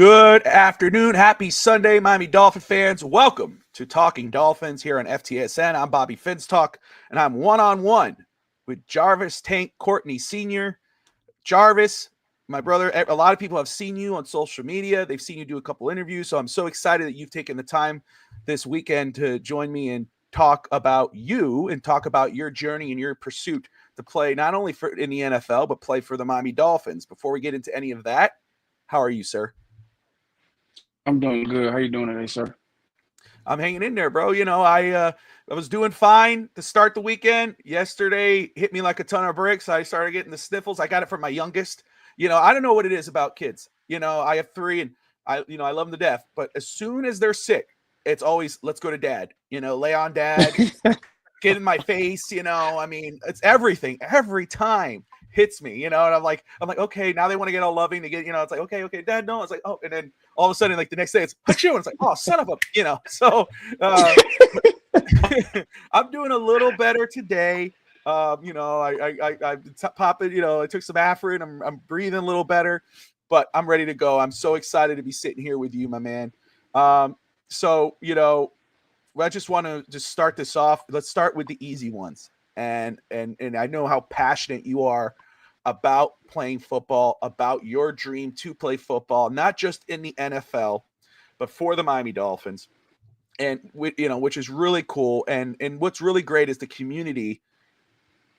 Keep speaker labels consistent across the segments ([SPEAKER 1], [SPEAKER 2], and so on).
[SPEAKER 1] Good afternoon. Happy Sunday, Miami Dolphin fans. Welcome to Talking Dolphins here on FTSN. I'm Bobby Finstock, and I'm one-on-one with Jarvis Tank Courtney Jr. Jarvis, my brother, a lot of people have seen you on social media. They've seen you do a couple interviews, so I'm so excited that you've taken the time this weekend to join me and talk about you and talk about your journey and your pursuit to play not only in the NFL, but play for the Miami Dolphins. Before we get into any of that, how are you, sir?
[SPEAKER 2] I'm doing good. How you doing today, sir?
[SPEAKER 1] I'm hanging in there, bro. I was doing fine to start the weekend. Yesterday hit me like a ton of bricks. I started getting the sniffles. I got it from my youngest. I don't know what it is about kids. I have three, and I love them to death. But as soon as they're sick, it's always let's go to dad. Lay on dad, get in my face. It's everything every time hits me. And I'm like, okay, now they want to get all loving to get. It's like okay, dad, no. It's like and then all of a sudden, like the next day, it's achoo, and it's like, oh, son of a, So I'm doing a little better today. I pop it. I took some Afrin. I'm breathing a little better, but I'm ready to go. I'm so excited to be sitting here with you, my man. I just want to just start this off. Let's start with the easy ones, and I know how passionate you are about playing football, about your dream to play football, not just in the NFL, but for the Miami Dolphins. And which is really cool. And what's really great is the community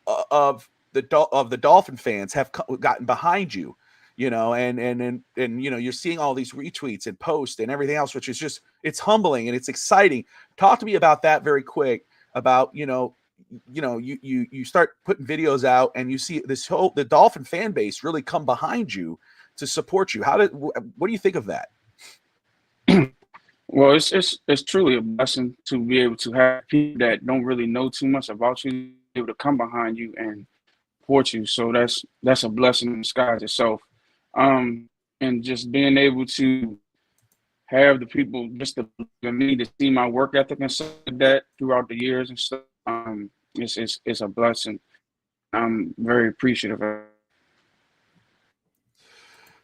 [SPEAKER 1] of the Dolphin fans have gotten behind you, and you're seeing all these retweets and posts and everything else, which is just, it's humbling and it's exciting. Talk to me about that very quick, about you start putting videos out and you see the Dolphin fan base really come behind you to support you. What do you think of that?
[SPEAKER 2] Well, it's truly a blessing to be able to have people that don't really know too much about you be able to come behind you and support you. So that's a blessing in disguise itself. And just being able to have the people just to believe in me, to see my work ethic and stuff like that throughout the years and stuff. It's a blessing. I'm very appreciative of it.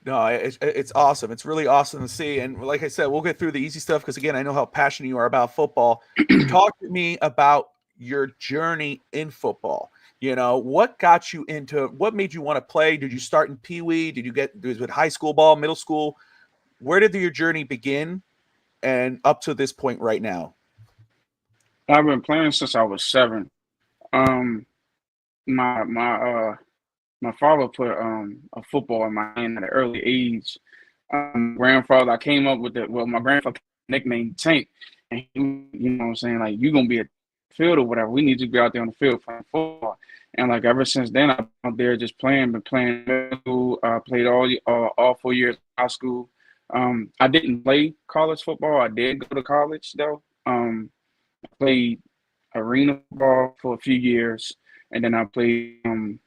[SPEAKER 1] No, it's awesome. It's really awesome to see. And like I said, we'll get through the easy stuff because, again, I know how passionate you are about football. Talk to me about your journey in football. What got you what made you want to play? Did you start in Pee Wee? Was it high school ball, middle school? Where did your journey begin and up to this point right now?
[SPEAKER 2] I've been playing since I was 7. Um, my father put a football in my hand at an early age. Grandfather, I came up with my grandfather nicknamed Tank, and he, what I'm saying, like, you gonna be a field or whatever. We need you to be out there on the field playing football. And like ever since then, I've been out there just playing. Been playing middle school. Played all 4 years of high school. I didn't play college football. I did go to college though. I played arena football for a few years, and then I played and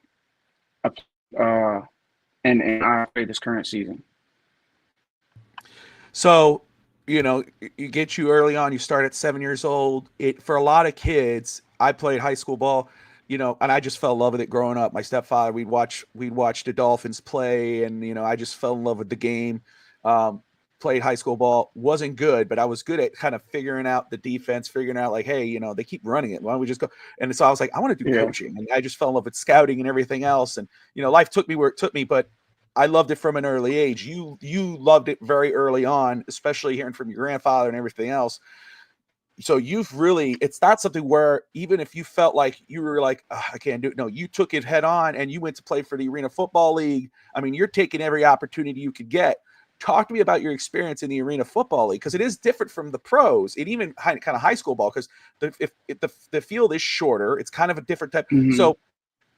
[SPEAKER 2] I played this current season.
[SPEAKER 1] So, you get you early on. You start at 7 years old. For a lot of kids, I played high school ball, and I just fell in love with it growing up. My stepfather, we'd watch the Dolphins play, and I just fell in love with the game. Played high school ball, wasn't good, but I was good at kind of figuring out the defense, figuring out like, hey, they keep running it. Why don't we just go? And so I was like, I want to do coaching, and I just fell in love with scouting and everything else. And life took me where it took me, but I loved it from an early age. You loved it very early on, especially hearing from your grandfather and everything else. So it's not something where even if you felt like you were like, oh, I can't do it. No, you took it head on and you went to play for the Arena Football League. I mean, you're taking every opportunity you could get. Talk to me about your experience in the Arena Football League, because it is different from the pros and even kind of high school ball, because the field is shorter. It's kind of a different type.
[SPEAKER 2] Mm-hmm.
[SPEAKER 1] So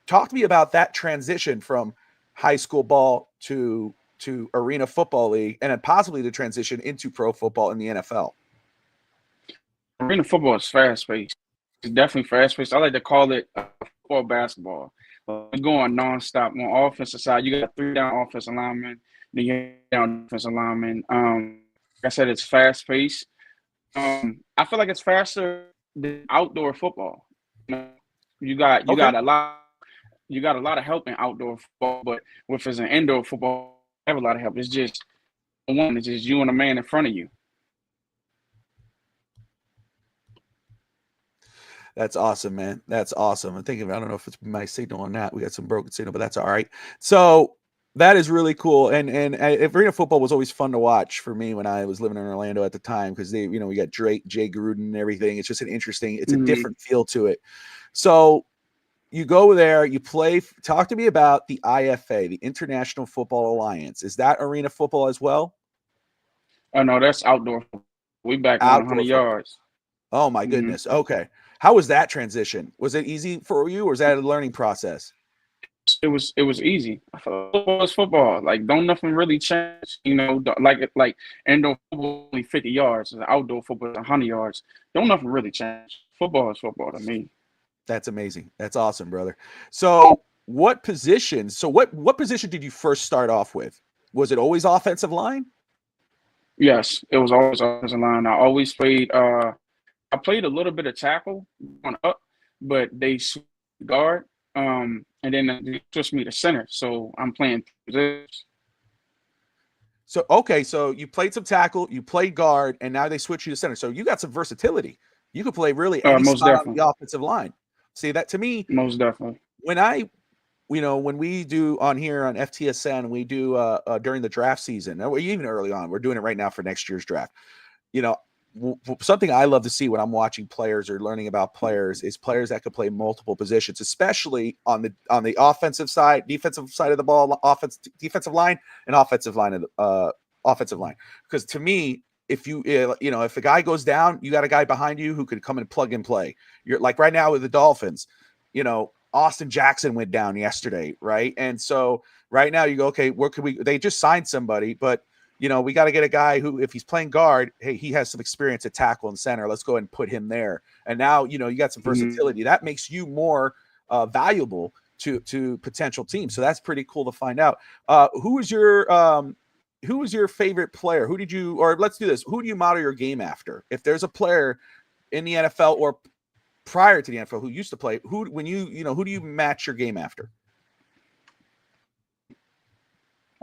[SPEAKER 1] talk to me about that transition from high school ball to Arena Football League, and then possibly the transition into pro football in the NFL.
[SPEAKER 2] Arena football is fast paced. It's definitely fast paced. I like to call it football basketball. It's going nonstop. On offensive side, you got 3 down offensive linemen, then you down defensive linemen. Like I said, it's fast paced. I feel like it's faster than outdoor football. You got a lot of help in outdoor football, but if it's an indoor football, I have a lot of help. It's just one. It's just you and a man in front of you.
[SPEAKER 1] That's awesome, man. That's awesome. I'm thinking, I don't know if it's my signal on that. We got some broken signal, but that's all right. So that is really cool. And arena football was always fun to watch for me when I was living in Orlando at the time because they, we got Drake, Jay Gruden, and everything. It's just it's a different feel to it. So you go there, you play. Talk to me about the IFA, the International Football Alliance. Is that arena football as well?
[SPEAKER 2] Oh no, that's outdoor. We back on 100
[SPEAKER 1] Outdoor football.
[SPEAKER 2] yards.
[SPEAKER 1] Oh my goodness. Okay. How was that transition? Was it easy for you, or was that a learning process?
[SPEAKER 2] It was easy. Football is football. Like don't nothing really change. Like indoor football only 50 yards. Outdoor football is 100 yards. Don't nothing really change. Football is football to me.
[SPEAKER 1] That's amazing. That's awesome, brother. So what position? So what position did you first start off with? Was it always offensive line?
[SPEAKER 2] Yes, it was always offensive line. I always played. I played a little bit of tackle on up, but they switched guard. And then they switched me to center. So I'm playing positions.
[SPEAKER 1] So okay, so you played some tackle, you played guard, and now they switch you to center. So you got some versatility. You could play really any
[SPEAKER 2] Most
[SPEAKER 1] spot on
[SPEAKER 2] definitely.
[SPEAKER 1] the offensive line. See that to me,
[SPEAKER 2] Most definitely.
[SPEAKER 1] when when we do on here on FTSN, we do during the draft season, or even early on, we're doing it right now for next year's draft. You know, something I love to see when I'm watching players or learning about players is players that could play multiple positions, especially on the offensive side, defensive side of the ball, defensive line, and offensive line of the offensive line. Because to me, if if a guy goes down, you got a guy behind you who could come and plug and play. You're like right now with the Dolphins, Austin Jackson went down yesterday, right? And so right now you go, okay, where could we? They just signed somebody, but we got to get a guy who, if he's playing guard, hey, he has some experience at tackle and center. Let's go ahead and put him there. And now, you got some versatility. That makes you more valuable to potential teams. So that's pretty cool to find out. Who was your favorite player? Or let's do this. Who do you model your game after? If there's a player in the NFL or prior to the NFL who used to play, who do you match your game after?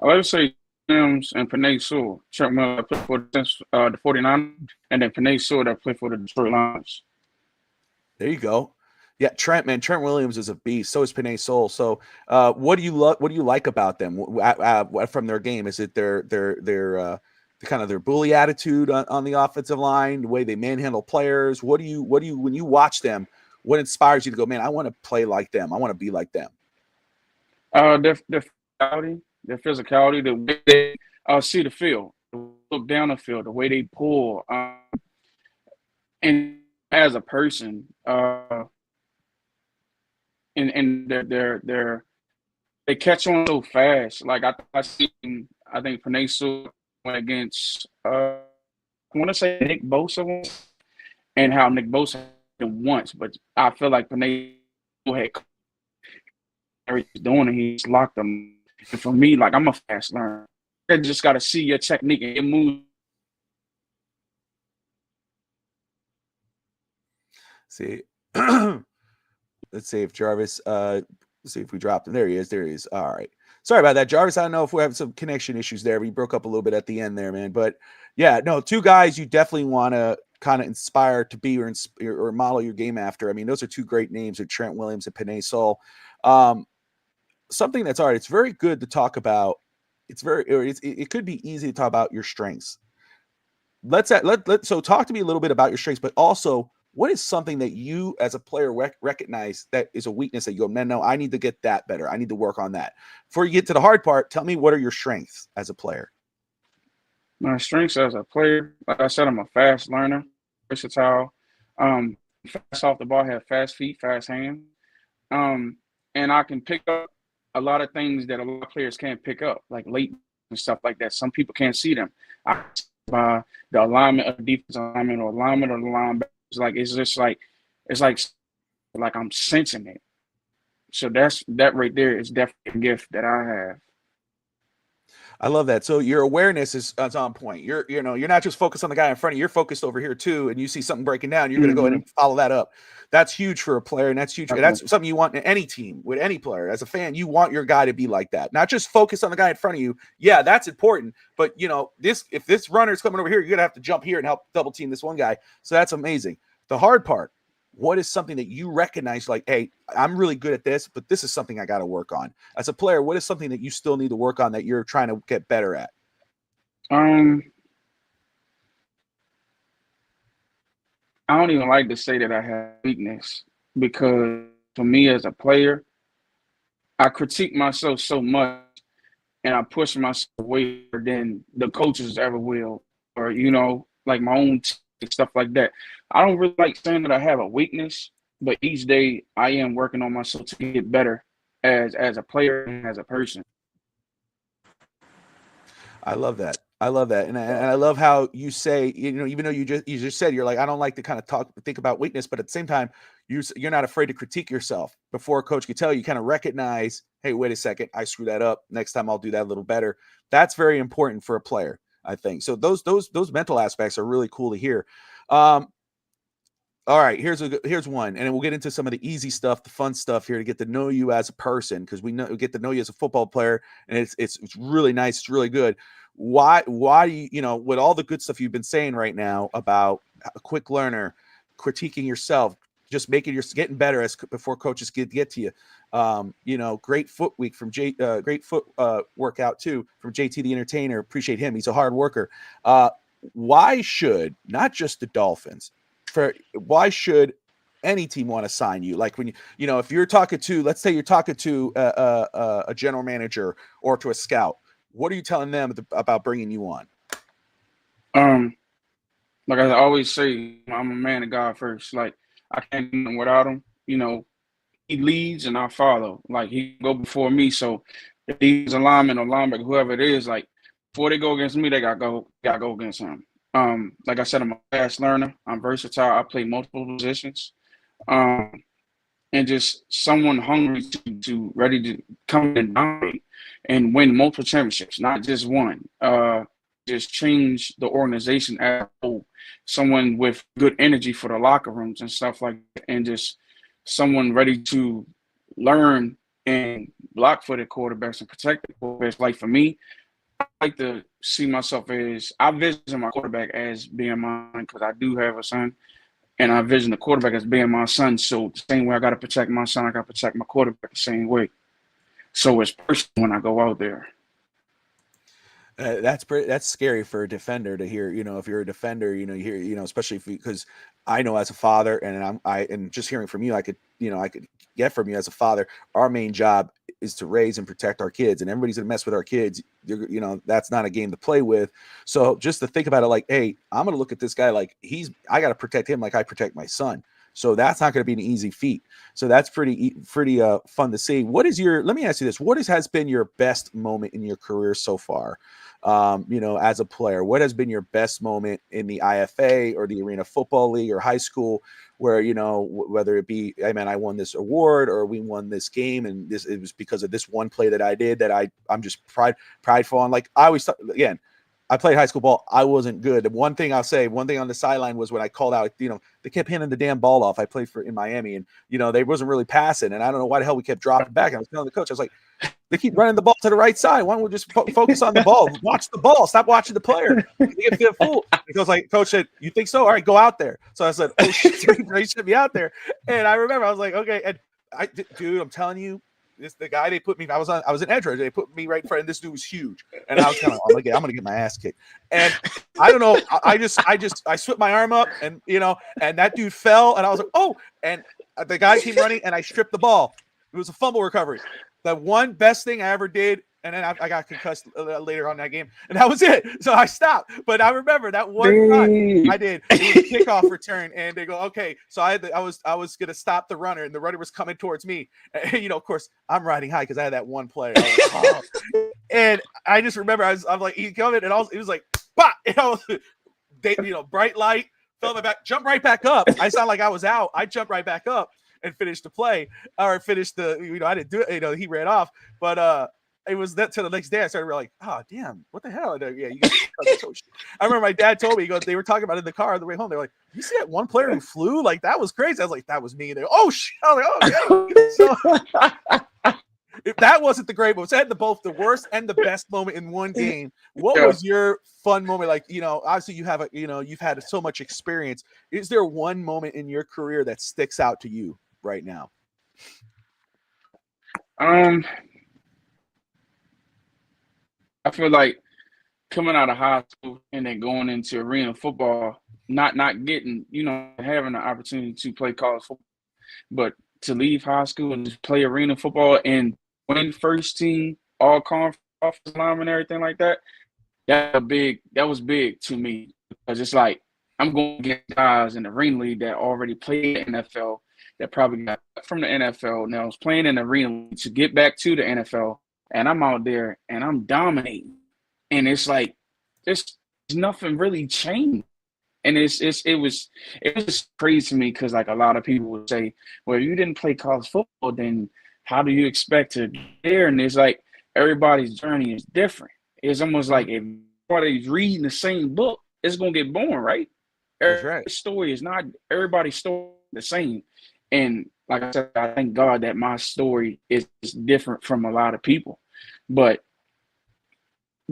[SPEAKER 2] I would say Williams and Panay Sewell. Trent Williams played for the 49ers, and then Panay Sewell that played for the Detroit Lions.
[SPEAKER 1] There you go. Yeah, Trent Williams is a beast. So is Panay Sewell. So, what do you like about them from their game? Is it their kind of their bully attitude on the offensive line, the way they manhandle players? What do you when you watch them? What inspires you to go, man? I want to play like them. I want to be like them.
[SPEAKER 2] Their physicality, the way they see the field, look down the field, the way they pull, and as a person, and they catch on so fast. Like I think Panay Sewell went against I want to say Nick Bosa and how Nick Bosa had him once, but I feel like Panay had he's doing it, he's locked them. And for me, like I'm a fast learner. You just got to see your technique and your move.
[SPEAKER 1] See, let's see if Jarvis. Let's see if we dropped him. There he is. There he is. All right. Sorry about that, Jarvis. I don't know if we're having some connection issues there. We broke up a little bit at the end there, man. But yeah, no, two guys you definitely want to kind of inspire to be or model your game after. I mean, those are two great names, Trent Williams and Panay Sewell. Something that's all right. It's very good to talk about. It could be easy to talk about your strengths. So talk to me a little bit about your strengths, but also what is something that you as a player recognize that is a weakness that you go, man, no, I need to get that better. I need to work on that. Before you get to the hard part, tell me what are your strengths as a player?
[SPEAKER 2] My strengths as a player, like I said, I'm a fast learner, versatile, fast off the ball, have fast feet, fast hands, and I can pick up a lot of things that a lot of players can't pick up, like late and stuff like that. Some people can't see them. By the alignment of the defense alignment or alignment of the linebacker. It's like I'm sensing it. So that right there is definitely a gift that I have.
[SPEAKER 1] I love that. So your awareness is on point. You're not just focused on the guy in front of you. You're focused over here too, and you see something breaking down. You're going to go ahead
[SPEAKER 2] Mm-hmm.
[SPEAKER 1] and follow that up. That's huge for a player, and that's huge. And
[SPEAKER 2] Definitely.
[SPEAKER 1] that's something you want in any team with any player. As a fan, you want your guy to be like that, not just focus on the guy in front of you. Yeah, that's important. But if this runner is coming over here, you're going to have to jump here and help double team this one guy. So that's amazing. The hard part. What is something that you recognize like, hey, I'm really good at this, but this is something I got to work on? As a player, what is something that you still need to work on that you're trying to get better at?
[SPEAKER 2] Um, I don't even like to say that I have weakness because for me as a player, I critique myself so much and I push myself way further than the coaches ever will, or like my own stuff like that. I don't really like saying that I have a weakness, but each day I am working on myself to get better as a player and as a person.
[SPEAKER 1] I love that. I love that, and I love how you say, even though you just said you're like, I don't like to kind of think about weakness, but at the same time, you're not afraid to critique yourself before a coach can tell you. You kind of recognize, hey, wait a second, I screwed that up. Next time I'll do that a little better. That's very important for a player, I think. So those mental aspects are really cool to hear. Um, all right, here's one, and then we'll get into some of the easy stuff, the fun stuff here to get to know you as a person, because we get to know you as a football player, and it's really nice, it's really good. Why do with all the good stuff you've been saying right now about a quick learner, critiquing yourself, just getting better as before coaches get to you. Great foot week from great foot workout too from JT the Entertainer. Appreciate him. He's a hard worker. Why should not just the Dolphins? Why should any team want to sign you? Like when if you're talking to, let's say you're talking to a general manager or to a scout, what are you telling them about bringing you on?
[SPEAKER 2] Um, like I always say, I'm a man of God first. Like I can't do nothing without him. He leads and I follow. Like he go before me. So if he's a lineman or linebacker, whoever it is, like before they go against me, they gotta go against him. Like I said, I'm a fast learner. I'm versatile. I play multiple positions. Um, and just someone hungry to ready to come and dominate and win multiple championships, not just one. Just change the organization as a whole. Someone with good energy for the locker rooms and stuff like that, and just someone ready to learn and block for the quarterbacks and protect the quarterbacks. Like for me, I like to see myself as I vision my quarterback as being mine because I do have a son, and I vision the quarterback as being my son. So the same way I got to protect my son, I got to protect my quarterback the same way. So it's personal when I go out there.
[SPEAKER 1] That's scary for a defender to hear. If you're a defender, you hear, especially because I know as a father, and just hearing from you, I could get from you as a father. Our main job is to raise and protect our kids, and everybody's gonna mess with our kids. That's not a game to play with. So just to think about it, like, hey, I'm gonna look at this guy like I got to protect him like I protect my son. So that's not going to be an easy feat. So that's pretty fun to see. Let me ask you this: has been your best moment in your career so far? As a player, what has been your best moment in the IFA or the Arena Football League or high school, where whether it be, hey man, I won this award or we won this game, and it was because of this one play that I did that I'm just prideful on. Like I always again. I played high school ball. I wasn't good. One thing on the sideline was when I called out, they kept handing the damn ball off. I played in Miami, and they wasn't really passing. And I don't know why the hell we kept dropping back. And I was telling the coach, I was like, they keep running the ball to the right side. Why don't we just focus on the ball? Watch the ball. Stop watching the player. You get fooled. He goes like, Coach said, you think so? All right, go out there. So I said, oh shit, they should be out there. And I remember I was like, okay. And dude, I'm telling you, the guy they put me. I was an edge rusher. They put me right in front, and this dude was huge. And I was kind of, I'm gonna get my ass kicked. And I don't know. I swept my arm up, and and that dude fell, and I was like, oh. And the guy came running, and I stripped the ball. It was a fumble recovery. The one best thing I ever did. And then I got concussed later on that game, and that was it. So I stopped. But I remember that one time I did. It was a kickoff return, and they go, okay. So I was gonna stop the runner, and the runner was coming towards me. And, of course, I'm riding high because I had that one play. Oh. And I just remember I'm like, he coming, and it was like, pop, bright light, fell my back, jumped right back up. I sound like I was out. I jumped right back up and finished the play, or finished the. I didn't do it. He ran off, but it was that till the next day I started like, oh damn, what the hell? Yeah, you got I remember my dad told me, he goes, they were talking about it in the car on the way home. They're like, you see that one player who flew? Like that was crazy. I was like, that was me. And they're oh shit. I was like, oh okay. So if that wasn't the great moments, I had both the worst and the best moment in one game. What was your fun moment? Like, obviously you have you've had so much experience. Is there one moment in your career that sticks out to you right now?
[SPEAKER 2] I feel like coming out of high school and then going into arena football, not getting, having the opportunity to play college football, but to leave high school and just play arena football and win first team, all conference offensive lineman, and everything like that. That was big to me because it's like I'm going against guys in the arena league that already played in the NFL that probably got from the NFL now was playing in the arena league to get back to the NFL, and I'm out there and I'm dominating, and it's like there's nothing really changed. And it was just crazy to me because like a lot of people would say, well, if you didn't play college football, then how do you expect to get there? And it's like everybody's journey is different. It's almost like if everybody's reading the same book, it's gonna get boring, right?
[SPEAKER 1] That's right.
[SPEAKER 2] Everybody's story is not everybody's story the same. And like I said, I thank God that my story is different from a lot of people. But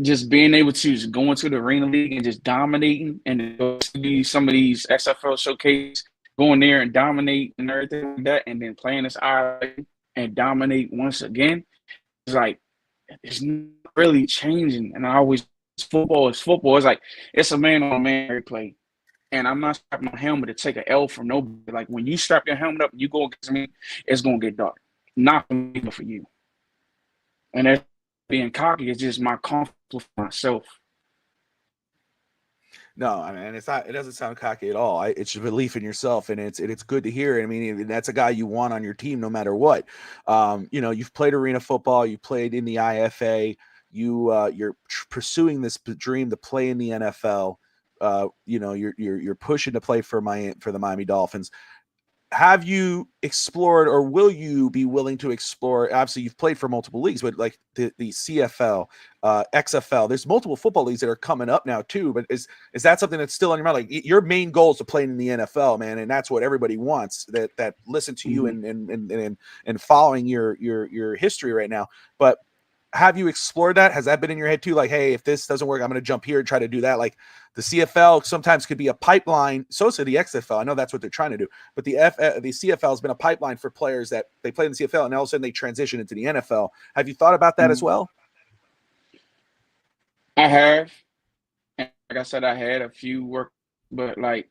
[SPEAKER 2] just being able to just go into the arena league and just dominating and go to some of these XFL showcase, going there and dominate and everything like that, and then playing this island and dominate once again, it's like it's not really changing. And I always football is football. It's like it's a man on man play. And I'm not strapping my helmet to take an L from nobody. Like when you strap your helmet up and you go against me, it's gonna get dark. Not for me, but for you. And that's being cocky is just my confidence with myself.
[SPEAKER 1] No, I mean, it's not. It doesn't sound cocky at all. It's your belief in yourself, and it's good to hear. I mean, that's a guy you want on your team, no matter what. You've played arena football, you played in the IFA, you're pursuing this dream to play in the NFL. You're pushing to play for the Miami Dolphins. Have you explored or will you be willing to explore? Obviously, you've played for multiple leagues, but like the CFL, XFL, there's multiple football leagues that are coming up now too. But is that something that's still on your mind? Like your main goal is to play in the NFL, man, and that's what everybody wants. That listen to you and following your history right now. But have you explored that? Has that been in your head too? Like, hey, if this doesn't work, I'm going to jump here and try to do that. Like the CFL sometimes could be a pipeline. So the XFL. I know that's what they're trying to do, but the CFL has been a pipeline for players that they play in the CFL and all of a sudden they transition into the NFL. Have you thought about that as well?
[SPEAKER 2] I have. And like I said, I had a few work, but like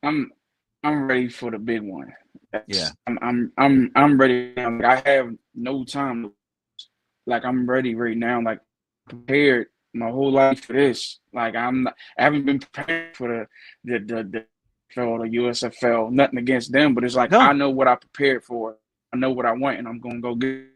[SPEAKER 2] I'm ready for the big one.
[SPEAKER 1] Yeah.
[SPEAKER 2] I'm ready now. Like, I have no time. Like I'm ready right now. Like prepared my whole life for this. Like I haven't been prepared for the NFL, the USFL. Nothing against them, but it's like I know what I prepared for. I know what I want, and I'm gonna go get it.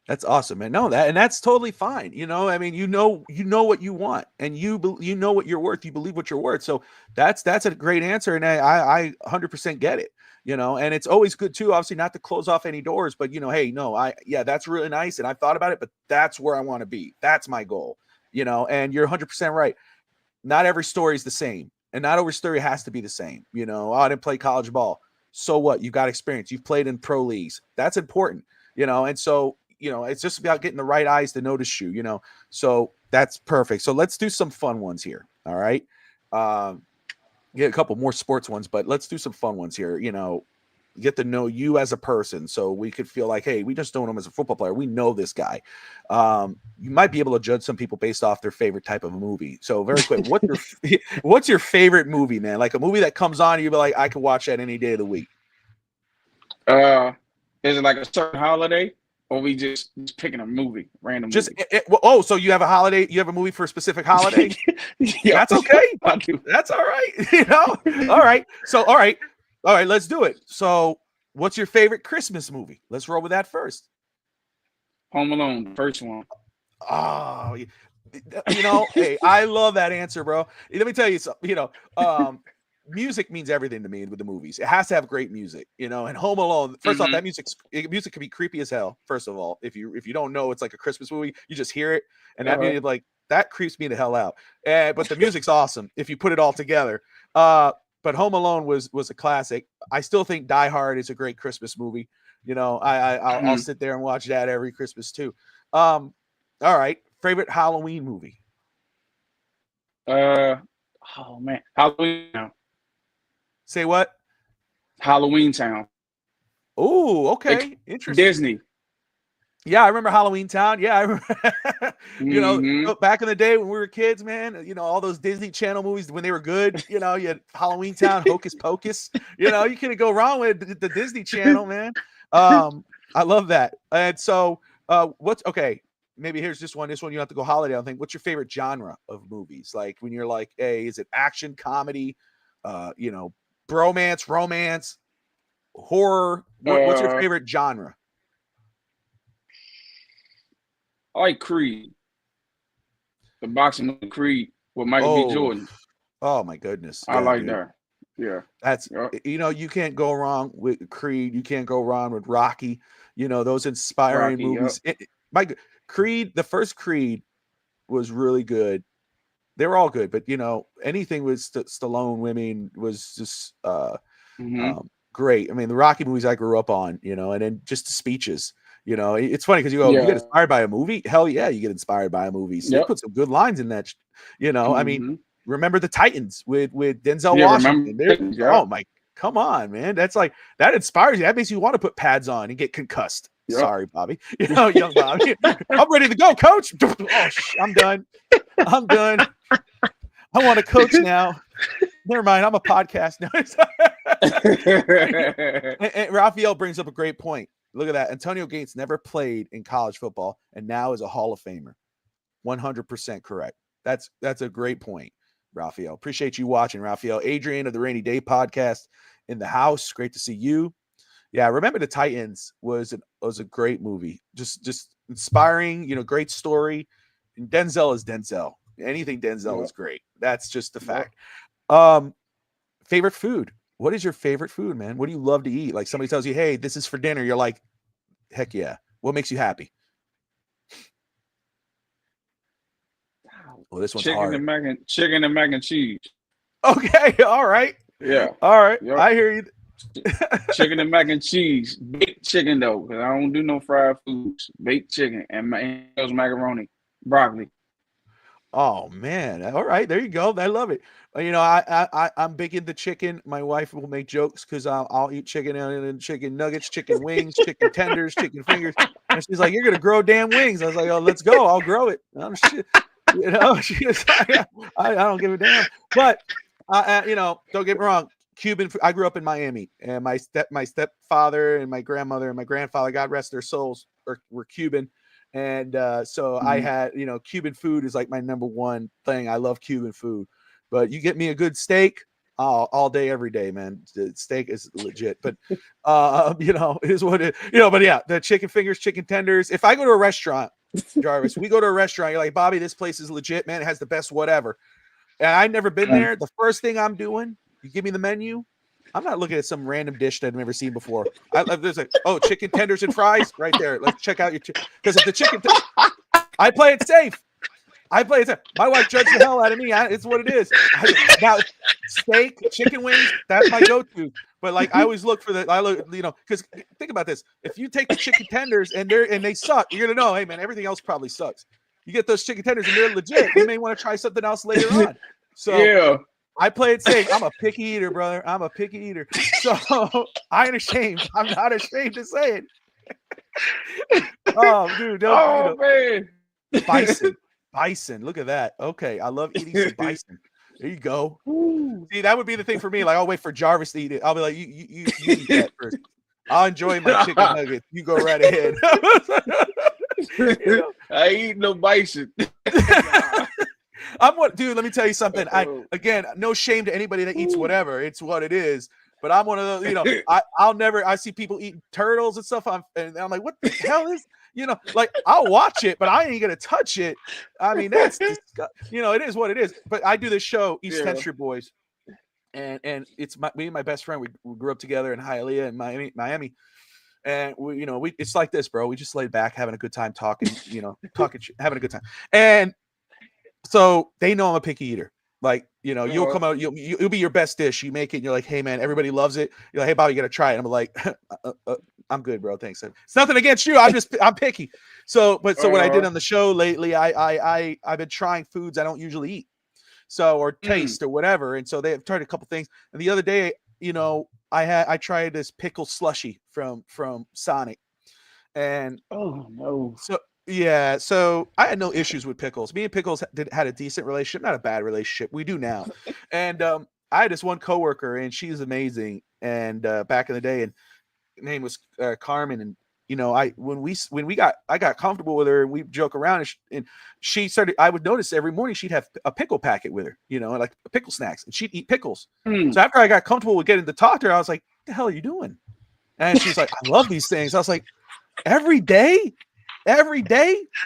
[SPEAKER 1] That's awesome, man. No, that's totally fine. I mean, you know what you want, and you know what you're worth. You believe what you're worth. So that's a great answer, and I 100% get it. And it's always good too, obviously, not to close off any doors, but hey, no, that's really nice, and I've thought about it, but that's where I want to be. That's my goal. And you're 100% right. Not every story is the same, and not every story has to be the same. I didn't play college ball. So what? You've got experience. You've played in pro leagues. That's important. And so it's just about getting the right eyes to notice you, so that's perfect. So let's do some fun ones here. All right. Get a couple more sports ones, but let's do some fun ones here. Get to know you as a person. So we could feel like, hey, we just don't know him as a football player. We know this guy. You might be able to judge some people based off their favorite type of movie. So very quick, what's your favorite movie, man? Like a movie that comes on and you'll be like, I can watch that any day of the week.
[SPEAKER 2] Is it like a certain holiday? Or we just picking a movie, random movie?
[SPEAKER 1] So you have a holiday? You have a movie for a specific holiday?
[SPEAKER 2] Yeah,
[SPEAKER 1] that's okay. That's all right. All right. So all right. Let's do it. So, what's your favorite Christmas movie? Let's roll with that first.
[SPEAKER 2] Home Alone, the first one.
[SPEAKER 1] Oh, hey, I love that answer, bro. Let me tell you something. music means everything to me with the movies. It has to have great music, you know. And Home Alone, first off, that music can be creepy as hell. First of all, if you don't know it's like a Christmas movie, you just hear it, and that means like that creeps me the hell out. But the music's awesome if you put it all together. But Home Alone was a classic. I still think Die Hard is a great Christmas movie. You know, I'll sit there and watch that every Christmas too. All right, favorite Halloween movie.
[SPEAKER 2] Oh man, Halloween Town.
[SPEAKER 1] Say what?
[SPEAKER 2] Halloween Town.
[SPEAKER 1] Oh, okay, interesting.
[SPEAKER 2] Disney.
[SPEAKER 1] Yeah, I remember Halloween Town. Yeah, I remember. You know, back in the day when we were kids, man. You know, all those Disney Channel movies when they were good. You know, you had Halloween Town, Hocus Pocus. You know, you couldn't go wrong with the Disney Channel, man. I love that. And so, what's okay? Maybe here's this one. This one you have to go holiday. I think. What's your favorite genre of movies? Like when you're like, hey, is it action, comedy, you know, bromance, romance, horror? What's your favorite genre?
[SPEAKER 2] I like Creed. The boxing movie Creed with Michael B. Jordan.
[SPEAKER 1] Oh my goodness.
[SPEAKER 2] I like that. Yeah.
[SPEAKER 1] That's you know, you can't go wrong with Creed. You can't go wrong with Rocky. You know, those inspiring movies. Creed, the first Creed was really good. They were all good, but you know, anything with Stallone women was just great. I mean, the Rocky movies I grew up on, you know, and then just the speeches. You know, it's funny because you go, you get inspired by a movie. Hell yeah, you get inspired by a movie. So they put some good lines in that. You know, I mean, remember the Titans with Denzel Washington. Oh my, come on, man. That's like that inspires you. That makes you want to put pads on and get concussed. Yep. Sorry, Bobby. You know, young Bobby. I'm ready to go, coach. Oh, I'm done. I'm done. I want to coach now. Never mind. I'm a podcast now. and Raphael brings up a great point. Look at that. Antonio Gates never played in college football and now is a Hall of Famer. 100% correct. That's a great point, Raphael. Appreciate you watching, Raphael. Adrian of the Rainy Day podcast in the house. Great to see you. Yeah, Remember the Titans was a great movie. Just inspiring, you know, great story. And Denzel is Denzel. Anything Denzel is great. That's just the fact. Favorite food. What is your favorite food, man? What do you love to eat? Like somebody tells you, hey, this is for dinner. You're like, heck yeah. What makes you happy? Well, this one's hard.
[SPEAKER 2] Chicken and mac and cheese.
[SPEAKER 1] Okay. All right.
[SPEAKER 2] Yeah.
[SPEAKER 1] All right. Yep. I hear you.
[SPEAKER 2] Chicken and mac and cheese. Baked chicken, though, because I don't do no fried foods. Baked chicken and macaroni, broccoli.
[SPEAKER 1] Oh man! All right, there you go. I love it. You know, I'm big into chicken. My wife will make jokes because I'll eat chicken and chicken nuggets, chicken wings, chicken tenders, chicken fingers, and she's like, "You're gonna grow damn wings." I was like, "Oh, let's go. I'll grow it." You know, I don't give a damn. But you know, don't get me wrong. Cuban. I grew up in Miami, and my stepfather and my grandmother and my grandfather, God rest their souls, were Cuban. And so I had, you know, Cuban food is like my number one thing. I love Cuban food, but you get me a good steak all day, every day, man. The steak is legit, but you know, it is what it, you know, but yeah, the chicken fingers, chicken tenders. If I go to a restaurant, Jarvis, we go to a restaurant, you're like, Bobby, this place is legit, man. It has the best whatever. And I've never been there. The first thing I'm doing, you give me the menu. I'm not looking at some random dish that I've never seen before. There's like, oh, chicken tenders and fries right there. Let's check out your because if the chicken, I play it safe. My wife judged the hell out of me. It's what it is. Now, steak, chicken wings, that's my go-to. But like, I always look for you know, because think about this: if you take the chicken tenders and they suck, you're gonna know, hey man, everything else probably sucks. You get those chicken tenders and they're legit. You may want to try something else later on. So yeah. I play it safe. I'm a picky eater, brother. I'm a picky eater. So I ain't ashamed. I'm not ashamed to say it. Oh, dude.
[SPEAKER 2] Man.
[SPEAKER 1] Bison. Look at that. Okay. I love eating some bison. There you go. Ooh. See, that would be the thing for me. Like, I'll wait for Jarvis to eat it. I'll be like, you eat that first. I'll enjoy my chicken nuggets. You go right ahead.
[SPEAKER 2] You know? I eat no bison.
[SPEAKER 1] Dude, let me tell you something. Again, no shame to anybody that eats whatever. It's what it is. But I'm one of those, you know, I see people eating turtles and stuff. And I'm like, what the hell is, you know, like I'll watch it, but I ain't going to touch it. I mean, that's, you know, it is what it is. But I do this show, East Century Boys. and it's me and my best friend. We grew up together in Hialeah in Miami, and we it's like this, bro. We just laid back, having a good time talking, having a good time. And so they know I'm a picky eater. Like, you'll come out, you'll be your best dish. You make it, and you're like, hey man, everybody loves it. You're like, hey Bobby, you gotta try it. And I'm like, I'm good, bro. Thanks. It's nothing against you. I'm picky. So what I did on the show lately, I've been trying foods I don't usually eat. So, or taste or whatever. And so they have tried a couple things. And the other day, I tried this pickle slushy from Sonic. And
[SPEAKER 2] oh no.
[SPEAKER 1] so yeah, so I had no issues with pickles. Me and pickles had a decent relationship, not a bad relationship. We do now. And I had this one coworker, and she's amazing. And back in the day, and her name was Carmen. And I got comfortable with her, and we joke around, and she started. I would notice every morning she'd have a pickle packet with her, like pickle snacks, and she'd eat pickles. So after I got comfortable with getting to talk to her, I was like, "What the hell are you doing?" And she's like, "I love these things." I was like, every day,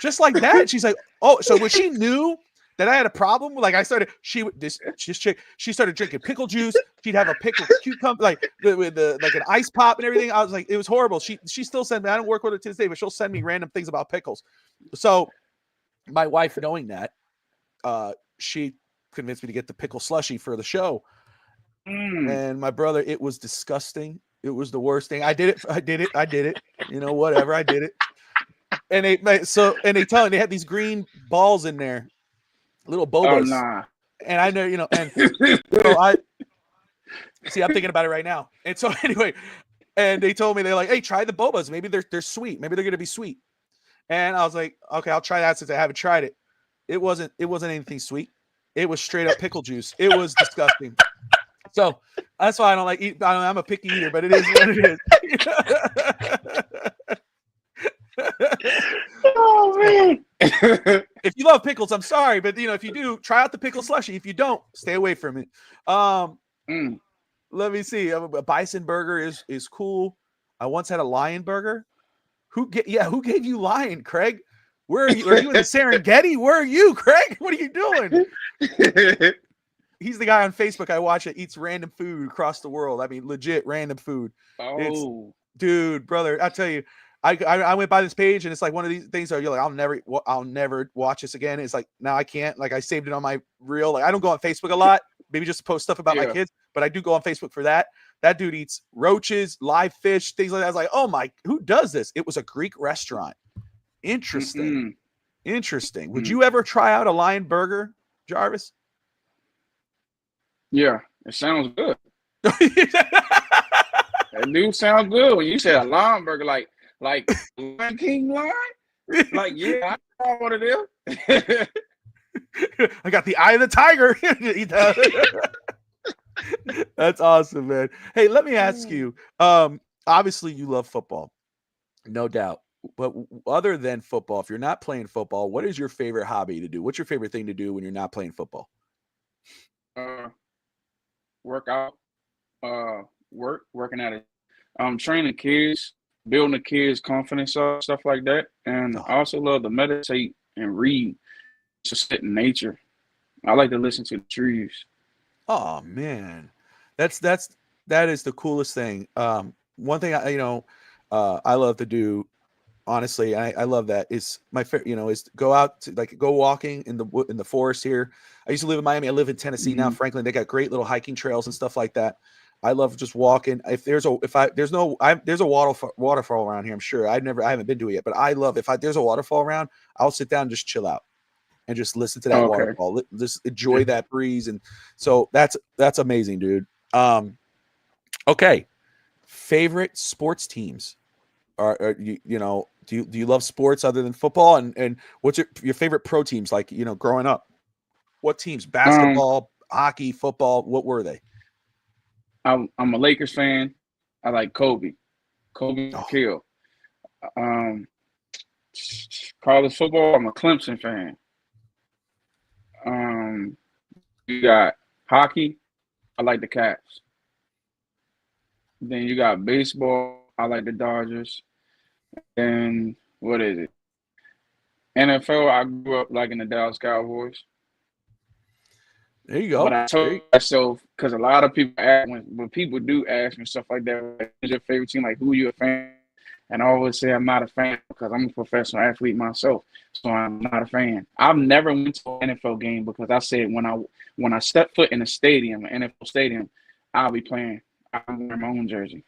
[SPEAKER 1] just like that. She's like, oh, so when she knew that I had a problem, like I started, she started drinking pickle juice. She'd have a pickle cucumber, like with like an ice pop and everything. I was like, it was horrible. She still sent me. I don't work with her to this day, but she'll send me random things about pickles. So my wife, knowing that, she convinced me to get the pickle slushy for the show. And my brother, it was disgusting. It was the worst thing. I did it. Whatever. I did it. And they tell me they had these green balls in there, little bobas.
[SPEAKER 2] Oh, nah.
[SPEAKER 1] And I know, and so I'm thinking about it right now. And so anyway, and they told me, they're like, hey, try the bobas. Maybe they're sweet. Maybe they're going to be sweet. And I was like, okay, I'll try that since I haven't tried it. It wasn't anything sweet. It was straight up pickle juice. It was disgusting. So that's why I don't like eat. I'm a picky eater, but it is what it is.
[SPEAKER 2] Oh man!
[SPEAKER 1] If you love pickles, I'm sorry, but if you do, try out the pickle slushy. If you don't, stay away from it. Let me see. A bison burger is cool. I once had a lion burger. Who gave you lion, Craig? Where are you? Are you in the Serengeti? Where are you, Craig? What are you doing? He's the guy on Facebook I watch that eats random food across the world. I mean, legit random food.
[SPEAKER 2] Oh,
[SPEAKER 1] dude, brother, I tell you, I went by this page, and it's like one of these things where you're like, I'll never watch this again. It's like, now I can't. Like, I saved it on my reel. Like, I don't go on Facebook a lot, maybe just to post stuff about my kids, but I do go on Facebook for that. That dude eats roaches, live fish, things like that. I was like, oh my, who does this? It was a Greek restaurant. Interesting. Interesting. Would you ever try out a lion burger, Jarvis?
[SPEAKER 2] Yeah, it sounds good. It do sound good when you said a lion burger, like Lion King lion. Like, yeah, I know what it is.
[SPEAKER 1] I got the eye of the tiger. That's awesome, man. Hey, let me ask you. Obviously, you love football, no doubt. But other than football, if you're not playing football, what is your favorite hobby to do? What's your favorite thing to do when you're not playing football?
[SPEAKER 2] Work out, working at it. Training kids, building the kids' confidence up, stuff like that. And I also love to meditate and read, just sit in nature. I like to listen to the trees.
[SPEAKER 1] Oh man, that is the coolest thing. One thing I love to do, honestly, I love that, is my is go out to go walking in the forest here. I used to live in Miami. I live in Tennessee now, Franklin. They got great little hiking trails and stuff like that. I love just walking. There's a waterfall around here. I'm sure I haven't been to it yet, but I love there's a waterfall around, I'll sit down and just chill out and just listen to that waterfall. Just enjoy that breeze. And so that's amazing, dude. Okay. Favorite sports teams? Are do you love sports other than football? And what's your favorite pro teams, like, growing up? What teams? Basketball, hockey, football, what were they?
[SPEAKER 2] I'm a Lakers fan. I like Kobe Kill. College football, I'm a Clemson fan. You got hockey, I like the Caps. Then you got baseball, I like the Dodgers. Then what is it? NFL, I grew up liking the Dallas Cowboys.
[SPEAKER 1] There you
[SPEAKER 2] But
[SPEAKER 1] go.
[SPEAKER 2] I told myself, because a lot of people ask when people do ask me stuff like that, like, who's your favorite team? Like, who you a fan? And I always say I'm not a fan because I'm a professional athlete myself, so I'm not a fan. I've never went to an NFL game because I said when I step foot in a stadium, an NFL stadium, I'll be playing. I'm wearing my own jersey.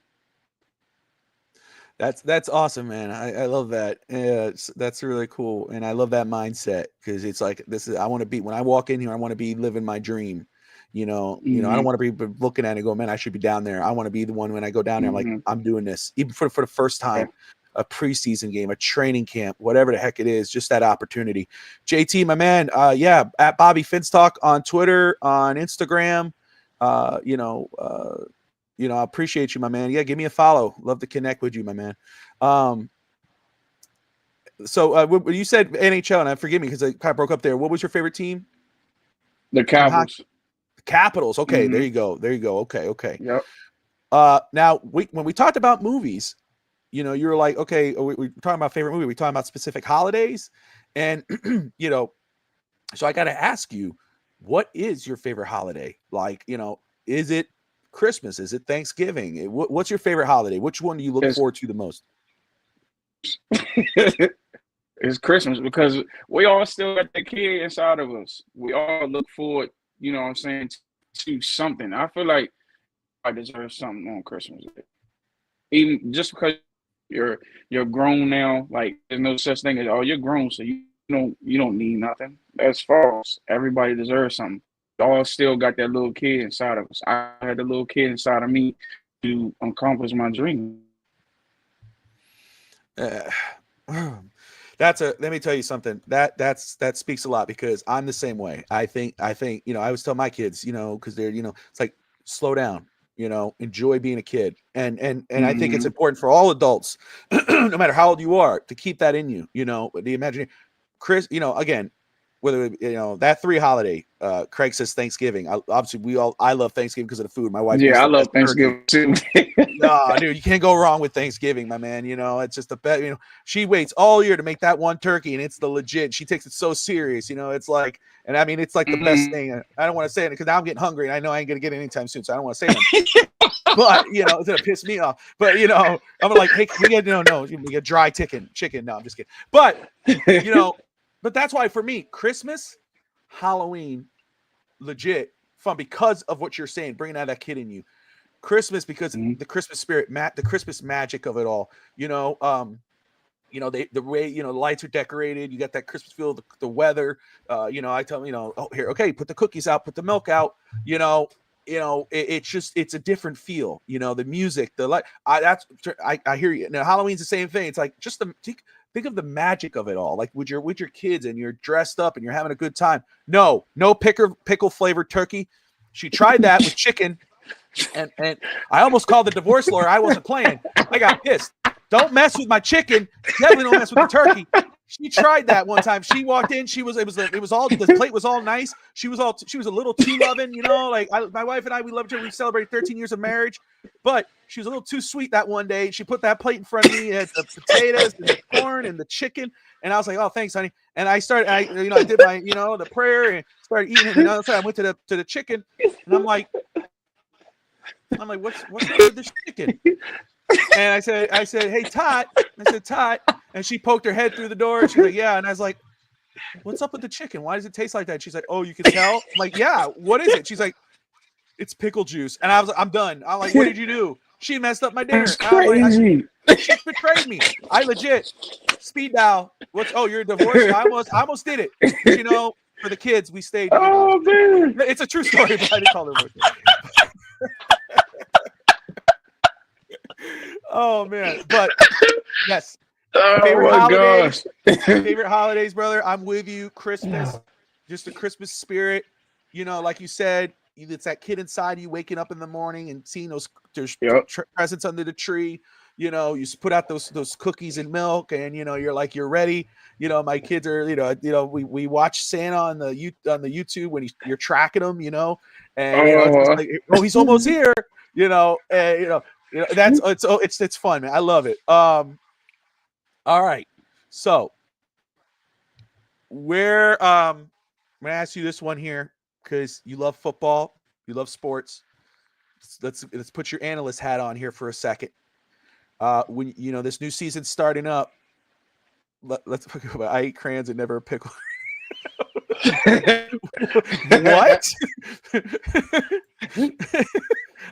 [SPEAKER 1] That's awesome, man. I love that. Yeah, that's really cool, and I love that mindset because it's like this is I want to be when I walk in here. I want to be living my dream. I don't
[SPEAKER 2] Mm-hmm.
[SPEAKER 1] want to be looking at it and go, man, I should be down there. I want to be the one when I go down there. I'm like,
[SPEAKER 2] Mm-hmm.
[SPEAKER 1] I'm doing this, even for the first
[SPEAKER 2] Yeah.
[SPEAKER 1] time, a preseason game, a training camp, whatever the heck it is, just that opportunity. JT, my man, yeah, at Bobby Finstock on Twitter, on Instagram, uh, you know, uh, I appreciate you, my man. Yeah, give me a follow. Love to connect with you, my man. Um, so when you said NHL, and I forgive me because I kind of broke up there. What was your favorite team
[SPEAKER 2] The
[SPEAKER 1] in hockey?
[SPEAKER 2] Capitals.
[SPEAKER 1] Capitals. Okay, there
[SPEAKER 2] Mm-hmm.
[SPEAKER 1] you go. There you go. Okay, okay.
[SPEAKER 2] Yep.
[SPEAKER 1] Now when we talked about movies, you were like, okay, we're talking about favorite movie. We're talking about specific holidays, and so I got to ask you, what is your favorite holiday? Like, is it Christmas? Is it Thanksgiving? What's your favorite holiday? Which one do you look
[SPEAKER 2] It's
[SPEAKER 1] forward to the most?
[SPEAKER 2] it's Christmas because we all still got the kid inside of us. We all look forward, you know what I'm saying, to something. I feel like I deserve something on Christmas. Even just because you're grown now, like there's no such thing as oh you're grown, so you don't need nothing. That's false. Everybody deserves something. We all still got that little kid inside of us. I had the little kid inside of me to accomplish my dream.
[SPEAKER 1] Uh, let me tell you something that speaks a lot because I'm the same way. I think I always tell my kids, because they're, it's like slow down, enjoy being a kid. And I think it's
[SPEAKER 2] Hmm.
[SPEAKER 1] important for all adults, no matter how old you are, to keep that in you, the imagination. Chris, again, whether that three holiday, Craig says Thanksgiving. Obviously I love Thanksgiving because of the food. My wife makes
[SPEAKER 2] Yeah, I
[SPEAKER 1] the
[SPEAKER 2] love
[SPEAKER 1] best turkey.
[SPEAKER 2] Thanksgiving too.
[SPEAKER 1] No, dude, you can't go wrong with Thanksgiving, my man. It's just the best. She waits all year to make that one turkey, and it's the legit. She takes it so serious. It's like, and I mean, it's like the best
[SPEAKER 2] Hmm.
[SPEAKER 1] thing. I don't want to say it because now I'm getting hungry, and I know I ain't gonna get it anytime soon, so I don't want to say them. But it's gonna piss me off. But I'm like, hey, we get no, we get dry chicken. No, I'm just kidding. But you know, but that's why for me, Christmas, Halloween, legit fun because of what you're saying, bringing out that kid in you. Christmas because the Christmas spirit, the Christmas magic of it all. The way the lights are decorated. You got that Christmas feel, the weather. I tell them, oh here, okay, put the cookies out, put the milk out. It's a different feel. The music, the light. I hear you. Now Halloween's the same thing. It's like just think of the magic of it all. Like with your kids and you're dressed up and you're having a good time. No pickle flavored turkey. She tried that with chicken. And I almost called the divorce lawyer. I wasn't playing. I got pissed. Don't mess with my chicken. Definitely don't mess with the turkey. She tried that one time. She walked in. It was all the plate was all nice. She was a little too loving, like my wife and I, we loved her. We celebrated 13 years of marriage, but she was a little too sweet that one day. She put that plate in front of me. It had the potatoes and the corn and the chicken, and I was like, "Oh, thanks, honey." And I did my, the prayer and started eating it. And I went to the chicken, and I'm like, what's up with this chicken? And I said, hey, Tot. I said, Tot. And she poked her head through the door. She's like, yeah. And I was like, what's up with the chicken? Why does it taste like that? She's like, oh, you can tell? I'm like, yeah. What is it? She's like, it's pickle juice. And I was like, I'm done. I'm like, what did you do? She messed up my
[SPEAKER 2] That's
[SPEAKER 1] dinner. I'm like,
[SPEAKER 2] crazy.
[SPEAKER 1] she betrayed me. I legit speed dial. You're divorced? I almost did it. But for the kids, we stayed.
[SPEAKER 2] Oh man.
[SPEAKER 1] It's a true story, but I didn't call her divorce. Oh man. But yes.
[SPEAKER 2] Oh
[SPEAKER 1] Favorite
[SPEAKER 2] my
[SPEAKER 1] holidays.
[SPEAKER 2] gosh.
[SPEAKER 1] Favorite holidays, brother. I'm with you. Christmas, just the Christmas spirit. Like you said, it's that kid inside you waking up in the morning and seeing those
[SPEAKER 2] Yep.
[SPEAKER 1] presents under the tree. You put out those cookies and milk, and you're like you're ready. My kids are we watch Santa on the YouTube when you're tracking them. And it's just
[SPEAKER 2] Oh.
[SPEAKER 1] like he's almost here. And it's fun, man. I love it. All right. So I'm gonna ask you this one here. because you love football, you love sports. Let's put your analyst hat on here for a second. When this new season's starting up, let's talk about I eat crayons and never a pickle. What?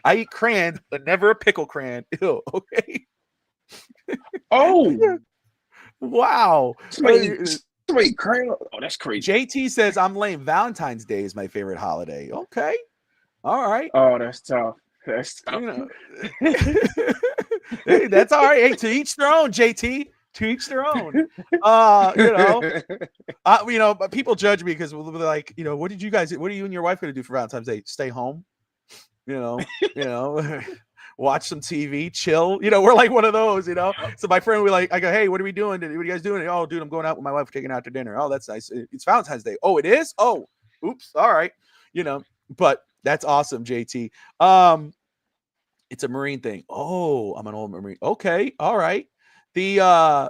[SPEAKER 1] I eat crayons but never a pickle crayon. Ew, okay.
[SPEAKER 2] Oh,
[SPEAKER 1] wow.
[SPEAKER 2] Wait, crayon. Oh, that's crazy.
[SPEAKER 1] JT says I'm lame. Valentine's Day is my favorite holiday. Okay. All right.
[SPEAKER 2] Oh, that's tough. That's tough.
[SPEAKER 1] Hey, that's all right. Hey, to each their own, JT. To each their own. But people judge me because they're like, what are you and your wife going to do for Valentine's Day? Stay home, watch some TV, chill. We're like one of those, So my friend will be like, I go, hey, what are we doing? What are you guys doing? Oh, dude, I'm going out with my wife, taking out to dinner. Oh, that's nice. It's Valentine's Day. Oh, it is? Oh, oops. All right. But that's awesome, JT. It's a Marine thing. Oh, I'm an old Marine. Okay. All right. So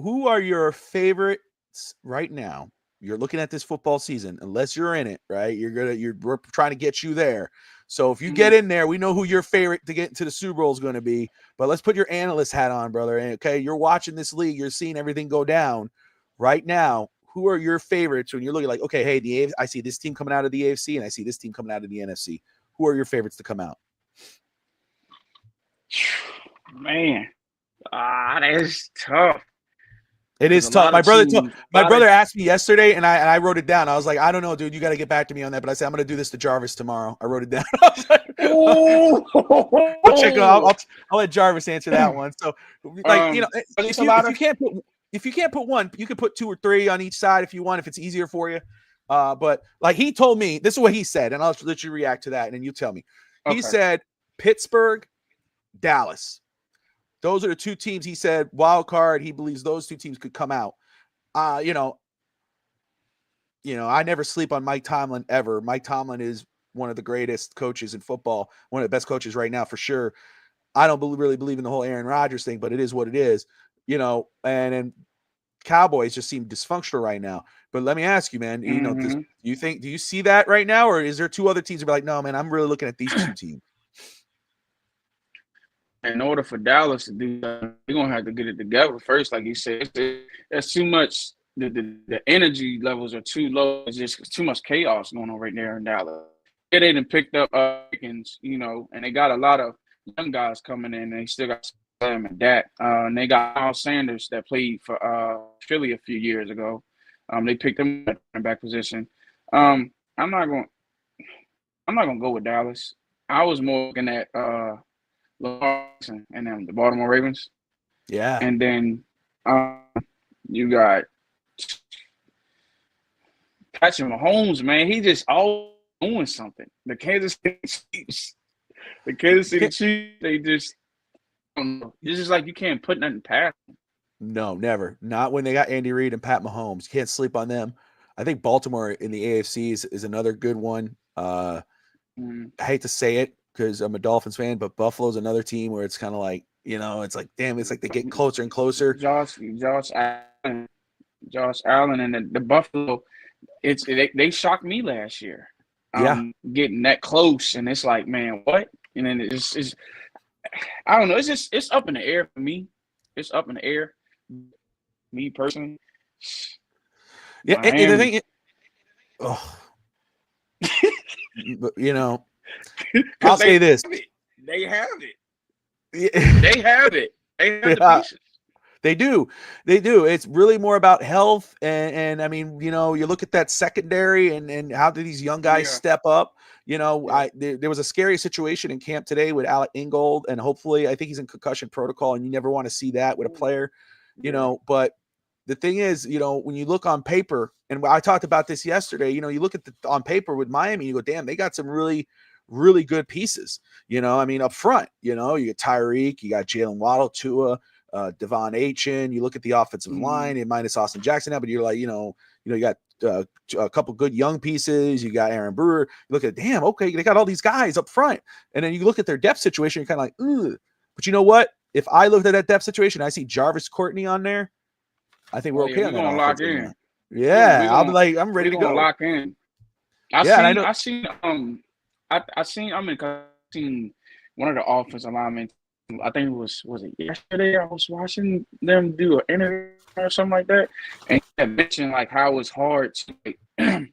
[SPEAKER 1] who are your favorites right now? You're looking at this football season, unless you're in it, right? We're trying to get you there. So if you get in there, we know who your favorite to get into the Super Bowl is going to be. But let's put your analyst hat on, brother. And okay, you're watching this league, you're seeing everything go down right now. Who are your favorites when you're looking like, okay, hey, I see this team coming out of the AFC and I see this team coming out of the NFC. Who are your favorites to come out?
[SPEAKER 2] Man, that is tough.
[SPEAKER 1] It is tough. My brother asked me yesterday, and I wrote it down. I was like, I don't know, dude. You got to get back to me on that. But I said I'm going to do this to Jarvis tomorrow. I wrote it down. I was like, I'll let Jarvis answer that one. So, if you can't put one, you can put two or three on each side if you want, if it's easier for you. But like he told me, this is what he said, and I'll let you react to that, and then you tell me. Okay. He said Pittsburgh, Dallas. Those are the two teams he said, wild card. He believes those two teams could come out. I never sleep on Mike Tomlin ever. Mike Tomlin is one of the greatest coaches in football, one of the best coaches right now for sure. I don't really believe in the whole Aaron Rodgers thing, but it is what it is, and Cowboys just seem dysfunctional right now. But let me ask you, man, do you see that right now? Or is there two other teams that are like, no, man, I'm really looking at these two teams?
[SPEAKER 2] In order for Dallas to do that, they're going to have to get it together first. Like you said, there's too much, the energy levels are too low. It's just too much chaos going on right there in Dallas. Yeah, they done picked up Pickens, and they got a lot of young guys coming in. They still got Sam and Dak. And they got Miles Sanders that played for Philly a few years ago. They picked him at the back position. I'm not going to go with Dallas. I was more looking at and then the Baltimore Ravens.
[SPEAKER 1] Yeah.
[SPEAKER 2] And then you got Patrick Mahomes, man. He just always doing something. The Kansas City Chiefs, they just it's just like you can't put nothing past them.
[SPEAKER 1] No, never. Not when they got Andy Reid and Pat Mahomes. You can't sleep on them. I think Baltimore in the AFC is another good one. I hate to say it, because I'm a Dolphins fan, but Buffalo's another team where it's kind of like, it's like, damn, it's like they get closer and closer.
[SPEAKER 2] Josh Allen and the Buffalo, they shocked me last year. Getting that close, and it's like, man, what? And then it's I don't know. It's up in the air for me. It's up in the air. Me personally.
[SPEAKER 1] Yeah, and the thing. But I'll say this:
[SPEAKER 2] they have it. They have it. They have the pieces.
[SPEAKER 1] They do. It's really more about health, and I mean, you look at that secondary, and how do these young guys step up? There was a scary situation in camp today with Alec Ingold, and hopefully, I think he's in concussion protocol, and you never want to see that with a player, But the thing is, when you look on paper, and I talked about this yesterday, you look at on paper with Miami, you go, damn, they got some really, really good pieces. Up front, you got Tyreek, you got Jalen Waddle, Tua, Devon Achane. You look at the offensive line, and minus Austin Jackson now, but you're like, you got a couple good young pieces. You got Aaron Brewer. You look at, damn, okay, they got all these guys up front, and then you look at their depth situation. You're kind of like, ugh. But you know what? If I looked at that depth situation, I see Jarvis Courtney on there. I think we're okay on that.
[SPEAKER 2] We're gonna lock in.
[SPEAKER 1] Yeah, I'll be like, I'm ready to go.
[SPEAKER 2] Lock in.
[SPEAKER 1] Yeah, and I know.
[SPEAKER 2] I seen one of the offensive linemen. I think was it yesterday? I was watching them do an interview or something like that, and he had mentioned like how it's hard to to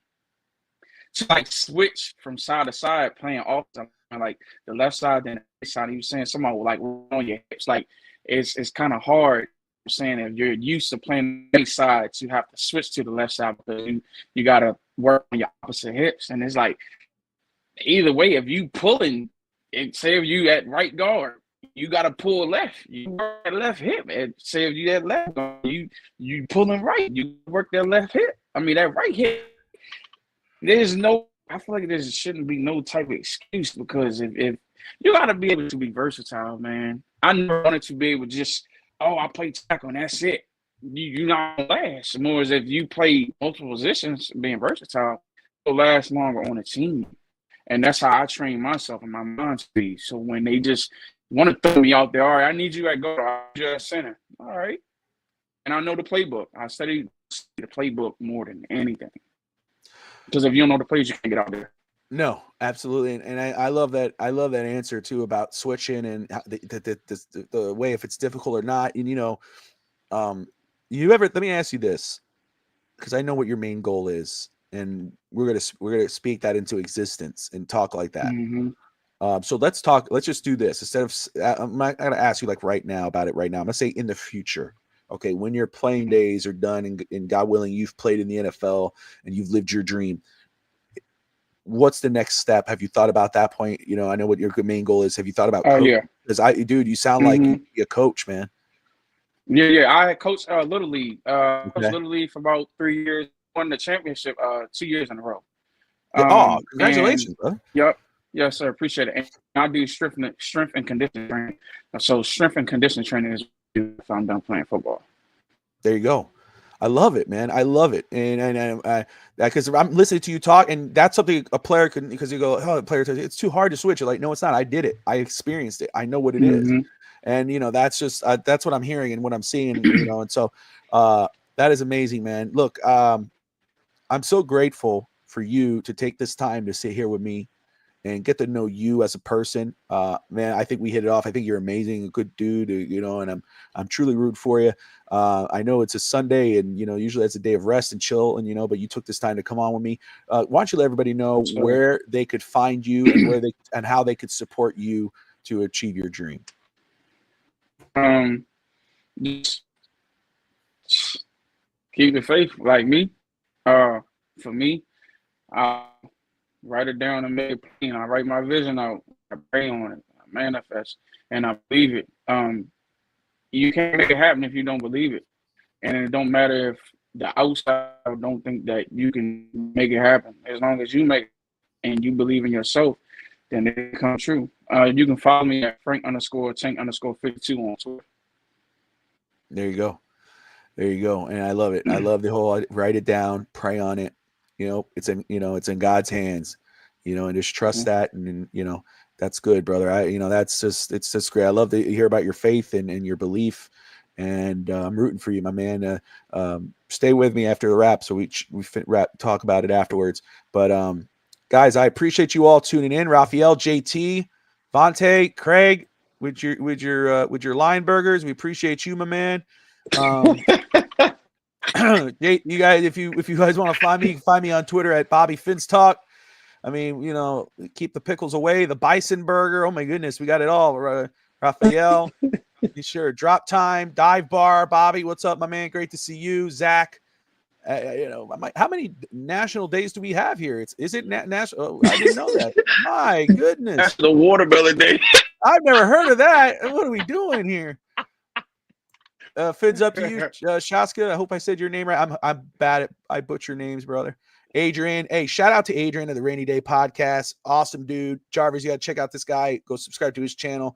[SPEAKER 2] like switch from side to side playing offense, like the left side then the right side. He was saying somehow like on your hips, like it's kind of hard. Saying if you're used to playing the right side, you have to switch to the left side because you got to work on your opposite hips, and it's like either way, if you pulling, and say if you at right guard, you got to pull left. You work that left hip, and say if you at left guard, you pulling right. You work that left hip. I mean that right hip. There's no. I feel like there shouldn't be no type of excuse because if you got to be able to be versatile, man. I never wanted to be able to just I play tackle and that's it. You not last. More as if you play multiple positions, being versatile, you'll last longer on a team. And that's how I train myself in my mind to be. So when they just want to throw me out there, all right, I need you at guard, I need you at center. All right. And I know the playbook. I study the playbook more than anything. Because if you don't know the plays, you can't get out there.
[SPEAKER 1] No, absolutely, and I love that. I love that answer too about switching and the way if it's difficult or not. And you ever? Let me ask you this, because I know what your main goal is, and we're gonna speak that into existence and talk like that.
[SPEAKER 2] Mm-hmm.
[SPEAKER 1] So let's talk. Let's just do this instead of. I'm not gonna ask you like right now about it right now. I'm gonna say in the future. Okay, when your playing days are done, and God willing, you've played in the NFL and you've lived your dream. What's the next step? Have you thought about that point? I know what your main goal is. Have you thought about
[SPEAKER 2] Oh yeah,
[SPEAKER 1] because you sound like you're a coach, man.
[SPEAKER 2] Yeah. I had coached Little League.
[SPEAKER 1] Okay.
[SPEAKER 2] Coached Little League for about 3 years. Won the championship 2 years in a row.
[SPEAKER 1] Congratulations, brother.
[SPEAKER 2] Yep. Yes, sir. Appreciate it. And I do strength and conditioning training. So strength and conditioning training is if I'm done playing football.
[SPEAKER 1] There you go. I love it, man. I love it, and because I'm listening to you talk, and that's something a player could, because you go, oh, player, it's too hard to switch. You're like, no, it's not. I did it. I experienced it. I know what it is, and that's just that's what I'm hearing and what I'm seeing, and so that is amazing, man. Look, I'm so grateful for you to take this time to sit here with me and get to know you as a person. Man, I think we hit it off. I think you're amazing, a good dude, and I'm truly rooting for you. I know it's a Sunday and, usually it's a day of rest and chill and, but you took this time to come on with me. Why don't you let everybody know where they could find you and how they could support you to achieve your dream?
[SPEAKER 2] Just keep the faith like me. For me, write it down and make it plain. I write my vision out. I pray on it. I manifest, and I believe it. You can't make it happen if you don't believe it, and it don't matter if the outside don't think that you can make it happen. As long as you make it and you believe in yourself, then it comes true. You can follow me at Frank_Tank_52 on Twitter.
[SPEAKER 1] There you go. And I love it. I love the whole write it down, pray on it. It's in God's hands, and just trust that. And, that's good, brother. It's just great. I love to hear about your faith and your belief, and I'm rooting for you, my man. Stay with me after the wrap. So we talk about it afterwards. But, guys, I appreciate you all tuning in. Raphael, JT, Vontae, Craig, with your line burgers. We appreciate you, my man. You guys, if you guys want to find me, you can find me on Twitter at Bobby Fins Talk. I mean, keep the pickles away. The bison burger. Oh my goodness, we got it all. Raphael, sure. Drop time, dive bar. Bobby, what's up, my man? Great to see you, Zach. How many national days do we have here? Is it national? Oh, I didn't know that. My goodness,
[SPEAKER 2] that's the watermelon day.
[SPEAKER 1] I've never heard of that. What are we doing here? Fins up to you, Shaska. I hope I said your name right. I'm bad I butcher names, brother. Adrian, hey, shout out to Adrian of the Rainy Day Podcast. Awesome dude. Jarvis, you got to check out this guy. Go subscribe to his channel.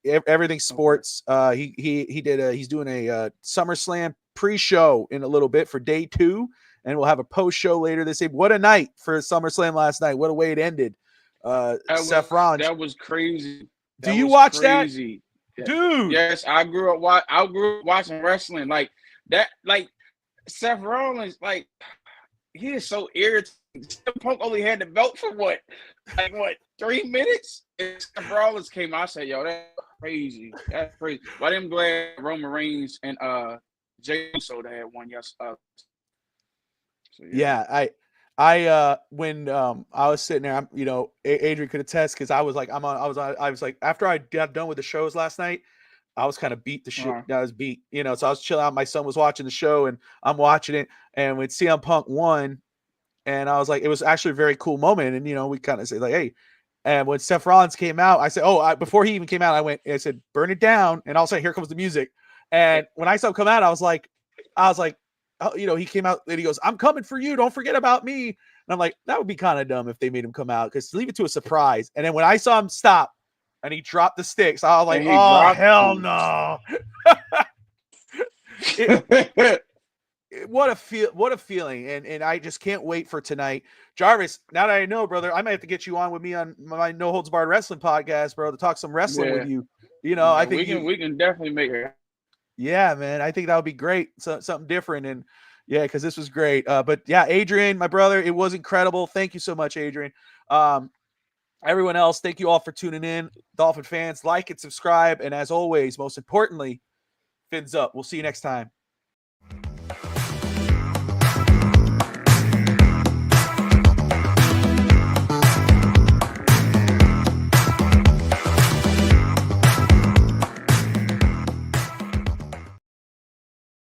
[SPEAKER 1] Everything sports. He's doing a SummerSlam pre-show in a little bit for day 2, and we'll have a post-show later this evening. What a night for SummerSlam last night. What a way it ended. Seth Rollins.
[SPEAKER 2] That was crazy.
[SPEAKER 1] Do you watch
[SPEAKER 2] crazy.
[SPEAKER 1] That? Dude.
[SPEAKER 2] Yes, I grew up watching wrestling like that. Like Seth Rollins, like he is so irritating. CM Punk only had the belt for what? Like what? 3 minutes? And Seth Rollins came out. I said, "Yo, that's crazy. That's crazy." But I'm glad Roman Reigns and Jey Uso had one. Yes. So
[SPEAKER 1] Yeah, when I was sitting there, Adrian could attest because I was like, I was like, after I got done with the shows last night, I was kind of beat the shit. I was beat, so I was chilling out. My son was watching the show and I'm watching it. And when CM Punk won, and I was like, it was actually a very cool moment. And, we kind of said like, hey, and when Seth Rollins came out, I said, before he even came out, I said, burn it down. And also here comes the music. And when I saw him come out, I was like, oh, he came out and he goes, I'm coming for you. Don't forget about me. And I'm like, that would be kind of dumb if they made him come out because leave it to a surprise. And then when I saw him stop and he dropped the sticks, I was like, oh, hell no. What a feeling. And I just can't wait for tonight. Jarvis, now that I know, brother, I might have to get you on with me on my No Holds Barred Wrestling podcast, bro, to talk some wrestling with you. I think
[SPEAKER 2] we can definitely make it.
[SPEAKER 1] Yeah, man. I think that would be great. Something different. And yeah, because this was great. But yeah, Adrian, my brother, it was incredible. Thank you so much, Adrian. Everyone else, thank you all for tuning in. Dolphin fans, like and subscribe. And as always, most importantly, fins up. We'll see you next time.